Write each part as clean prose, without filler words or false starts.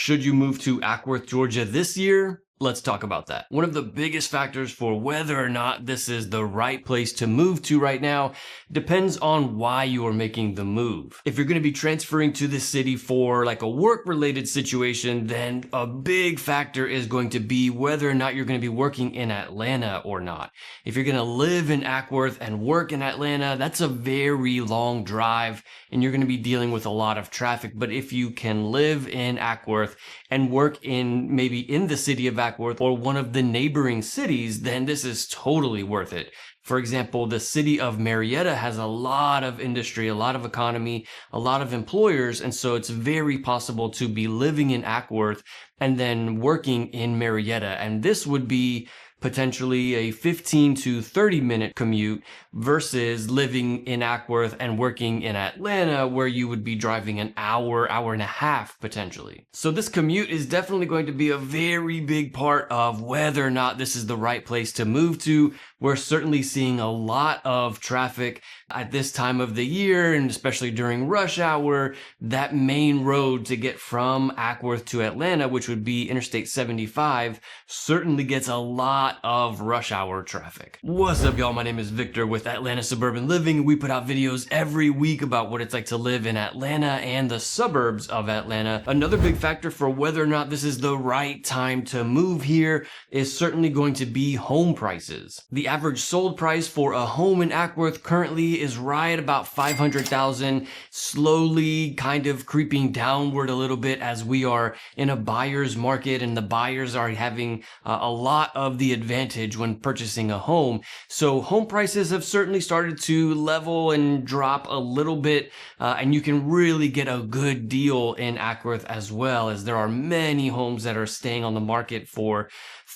Should you move to Acworth, Georgia this year? Let's talk about that. One of the biggest factors for whether or not this is the right place to move to right now depends on why you are making the move. If you're going to be transferring to this city for like a work-related situation, then a big factor is going to be whether or not you're going to be working in Atlanta or not. If you're going to live in Acworth and work in Atlanta, that's a very long drive and you're going to be dealing with a lot of traffic. But if you can live in Acworth and work maybe in the city of Acworth or one of the neighboring cities, then this is totally worth it. For example, the city of Marietta has a lot of industry, a lot of economy, a lot of employers, and so it's very possible to be living in Acworth and then working in Marietta. And this would be potentially a 15 to 30 minute commute versus living in Acworth and working in Atlanta where you would be driving an hour, hour and a half potentially. So this commute is definitely going to be a very big part of whether or not this is the right place to move to. We're certainly seeing a lot of traffic at this time of the year, and especially during rush hour. That main road to get from Acworth to Atlanta, which would be Interstate 75, certainly gets a lot of rush hour traffic. What's up, y'all? My name is Victor with Atlanta Suburban Living. We put out videos every week about what it's like to live in Atlanta and the suburbs of Atlanta. Another big factor for whether or not this is the right time to move here is certainly going to be home prices. The average sold price for a home in Acworth currently is right about $500,000, slowly kind of creeping downward a little bit as we are in a buyer's market and the buyers are having a lot of the advantage when purchasing a home. So home prices have certainly started to level and drop a little bit, and you can really get a good deal in Acworth as well, as there are many homes that are staying on the market for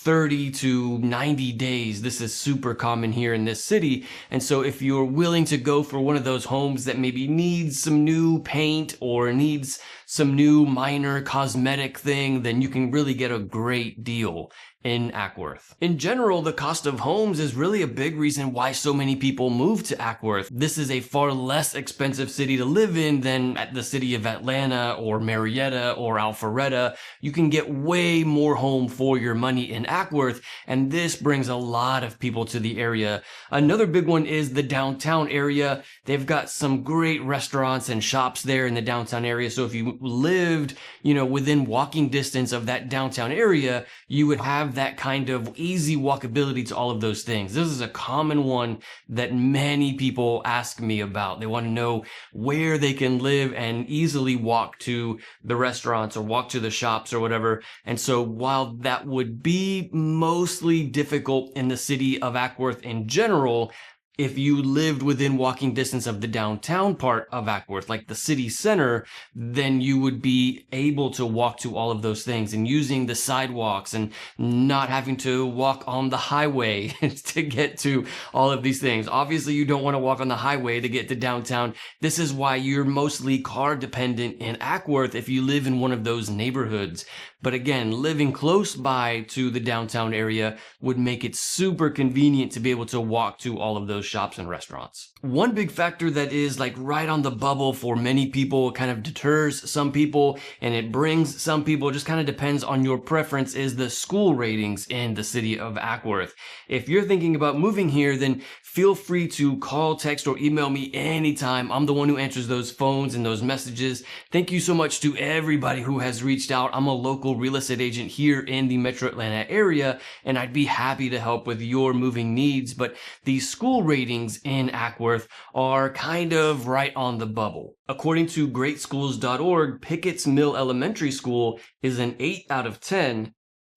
30 to 90 days. This is super common here in this city. And so if you're willing to go for one of those homes that maybe needs some new paint or needs some new minor cosmetic thing, then you can really get a great deal in Acworth. In general, the cost of homes is really a big reason why so many people move to Acworth. This is a far less expensive city to live in than at the city of Atlanta or Marietta or Alpharetta. You can get way more home for your money in Acworth, and this brings a lot of people to the area. Another big one is the downtown area. They've got some great restaurants and shops there in the downtown area. So if you lived, within walking distance of that downtown area, you would have that kind of easy walkability to all of those things. This is a common one that many people ask me about. They want to know where they can live and easily walk to the restaurants or walk to the shops or whatever. And so while that would be mostly difficult in the city of Acworth in general, if you lived within walking distance of the downtown part of Acworth, like the city center, then you would be able to walk to all of those things and using the sidewalks and not having to walk on the highway to get to all of these things. Obviously, you don't want to walk on the highway to get to downtown. This is why you're mostly car dependent in Acworth if you live in one of those neighborhoods. But again, living close by to the downtown area would make it super convenient to be able to walk to all of those shops and restaurants. One big factor that is like right on the bubble for many people, kind of deters some people and it brings some people, just kind of depends on your preference, is the school ratings in the city of Acworth. If you're thinking about moving here, then feel free to call, text, or email me anytime. I'm the one who answers those phones and those messages. Thank you so much to everybody who has reached out. I'm a local real estate agent here in the Metro Atlanta area, and I'd be happy to help with your moving needs. But these school ratings in Acworth are kind of right on the bubble. According to greatschools.org, Pickett's Mill Elementary School is an 8 out of 10.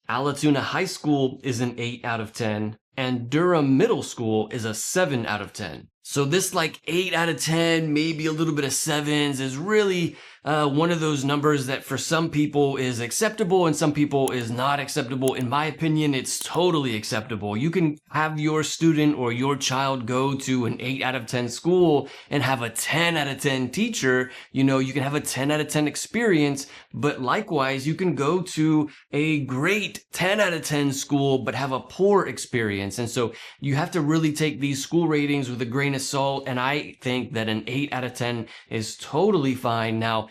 Allatoona High School is an 8 out of 10. And Durham Middle School is a 7 out of 10. So this like 8 out of 10, maybe a little bit of 7s is really one of those numbers that for some people is acceptable and some people is not acceptable. In my opinion, it's totally acceptable. You can have your student or your child go to an 8 out of 10 school and have a 10 out of 10 teacher. You can have a 10 out of 10 experience, but likewise, you can go to a great 10 out of 10 school, but have a poor experience. And so you have to really take these school ratings with a grain of salt. And I think that an 8 out of 10 is totally fine. Now,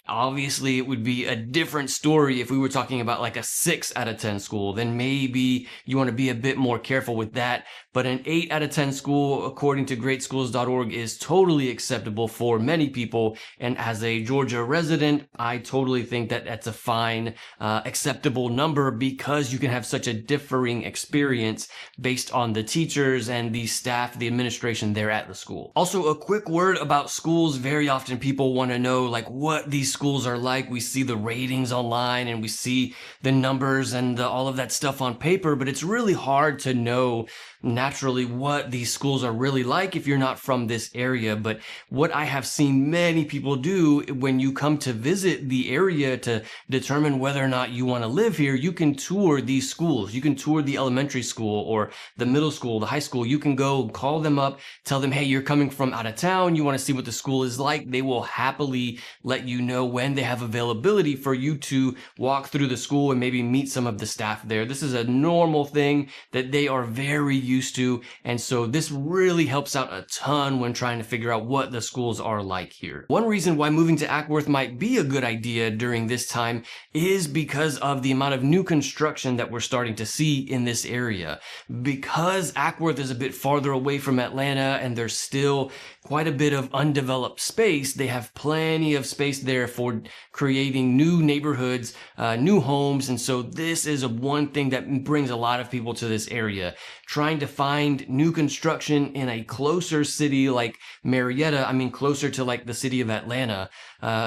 Obviously, it would be a different story if we were talking about like a 6 out of 10 school. Then maybe you want to be a bit more careful with that. But an 8 out of 10 school, according to greatschools.org, is totally acceptable for many people. And as a Georgia resident, I totally think that that's a fine, acceptable number, because you can have such a differing experience based on the teachers and the staff, the administration there at the school. Also, a quick word about schools. Very often people want to know like what these schools are like. We see the ratings online and we see the numbers and all of that stuff on paper, but it's really hard to know naturally what these schools are really like if you're not from this area. But what I have seen many people do when you come to visit the area to determine whether or not you want to live here, you can tour these schools. You can tour the elementary school or the middle school, the high school. You can go call them up, tell them, hey, you're coming from out of town, you want to see what the school is like. They will happily let you know when they have availability for you to walk through the school and maybe meet some of the staff there. This is a normal thing that they are very used to, and so this really helps out a ton when trying to figure out what the schools are like here. One reason why moving to Acworth might be a good idea during this time is because of the amount of new construction that we're starting to see in this area. Because Acworth is a bit farther away from Atlanta and there's still quite a bit of undeveloped space, they have plenty of space there for creating new neighborhoods, new homes. And so this is one thing that brings a lot of people to this area. Trying to find new construction in a closer city like Marietta, closer to like the city of Atlanta.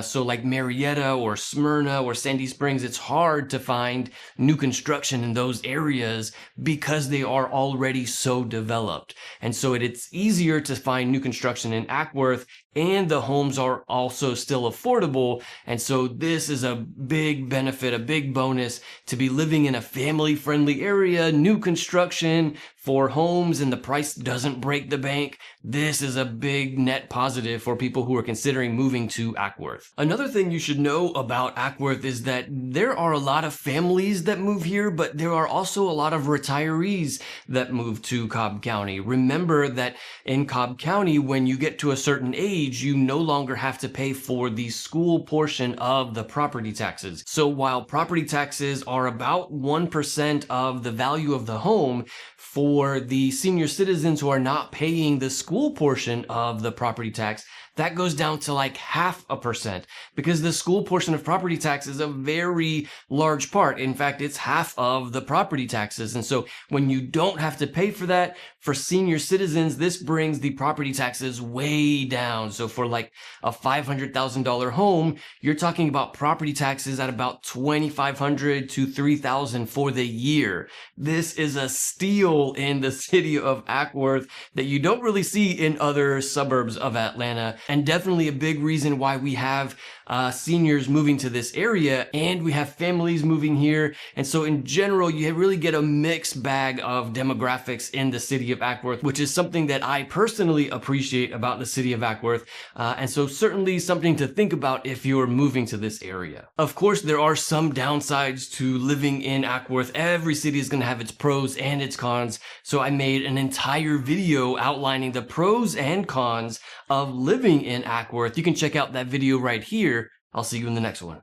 So like Marietta or Smyrna or Sandy Springs, it's hard to find new construction in those areas because they are already so developed. And so it's easier to find new construction in Acworth, and the homes are also still affordable. And so this is a big benefit, a big bonus to be living in a family-friendly area, new construction for homes, and the price doesn't break the bank. This is a big net positive for people who are considering moving to Acworth. Another thing you should know about Acworth is that there are a lot of families that move here, but there are also a lot of retirees that move to Cobb County. Remember that in Cobb County, when you get to a certain age, you no longer have to pay for the school portion of the property taxes. So while property taxes are about 1% of the value of the home, for the senior citizens who are not paying the school portion of the property tax, that goes down to like 0.5%, because the school portion of property tax is a very large part. In fact, it's half of the property taxes. And so when you don't have to pay for that, for senior citizens, this brings the property taxes way down. So for like a $500,000 home, you're talking about property taxes at about $2,500 to $3,000 for the year. This is a steal in the city of Acworth that you don't really see in other suburbs of Atlanta, and definitely a big reason why we have seniors moving to this area, and we have families moving here. And so in general, you really get a mixed bag of demographics in the city of Acworth, which is something that I personally appreciate about the city of Acworth. And so certainly something to think about if you're moving to this area. Of course, there are some downsides to living in Acworth. Every city is going to have its pros and its cons. So I made an entire video outlining the pros and cons of living in Acworth. You can check out that video right here. I'll see you in the next one.